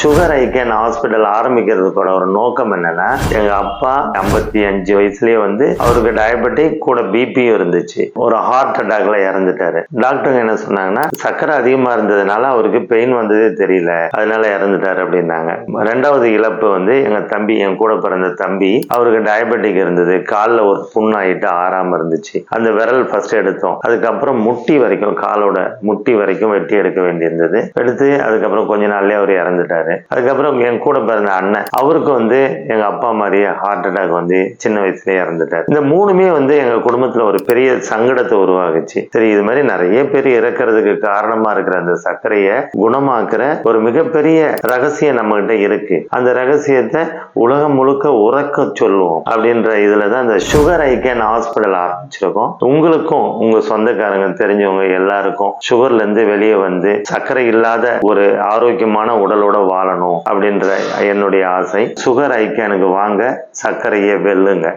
Sugar icon hospital ஆரம்பிக்கிறதுக்கோட ஒரு நோக்கம் என்னன்னா, எங்க அப்பா 55 வயசுலயே அவருக்கு டயபெட்டிக் கூட பிபியும் இருந்துச்சு. ஒரு ஹார்ட் அட்டாக்ல இறந்துட்டாரு. டாக்டருங்க என்ன சொன்னாங்கன்னா, சக்கரை அதிகமா இருந்ததுனால அவருக்கு பெயின் வந்ததே தெரியல, அதனால இறந்துட்டாரு அப்படின்னாங்க. ரெண்டாவது இழப்பு எங்க தம்பி, என் கூட பிறந்த தம்பி, அவருக்கு டயபெட்டிக் இருந்தது. காலில் ஒரு புண்ணாயிட்டு ஆறாம இருந்துச்சு. அந்த விரல் ஃபர்ஸ்ட் எடுத்தோம். அதுக்கப்புறம் முட்டி வரைக்கும், காலோட முட்டி வரைக்கும் வெட்டி எடுக்க வேண்டியிருந்தது. எடுத்து அதுக்கப்புறம் கொஞ்ச நாள்லயே அவர் இறந்துட்டாரு. அதுக்கப்புறம் என் கூட பிறந்த அண்ணன், அவருக்கு எங்க அப்பா மாதிரியே ஹார்ட் அட்டாக் சின்ன வயசுலயே இறந்துட்டாரு. இந்த மூணுமே எங்க குடும்பத்துல ஒரு பெரிய சங்கடத்தை உருவாகுச்சு. சரி, இது மாதிரி நிறைய பேர் இறக்கிறதுக்கு காரணமா இருக்கிற அந்த சர்க்கரையை குணமாக்குற ஒரு மிகப்பெரிய ரகசியம் நம்ம கிட்ட இருக்கு. அந்த ரகசியத்தை உலகம் முழுக்க உறக்க சொல்லுவோம் அப்படின்ற இதுலதான் இந்த சுகர் ஐக்கன் ஹாஸ்பிட்டல் ஆரம்பிச்சிருக்கோம். உங்களுக்கும் உங்க சொந்தக்காரங்க தெரிஞ்சவங்க எல்லாருக்கும் சுகர்ல இருந்து வெளியே சர்க்கரை இல்லாத ஒரு ஆரோக்கியமான உடலோட வாழணும் அப்படின்ற என்னுடைய ஆசை. சுகர் ஐக்கனுக்கு வாங்க, சர்க்கரையை வெல்லுங்க.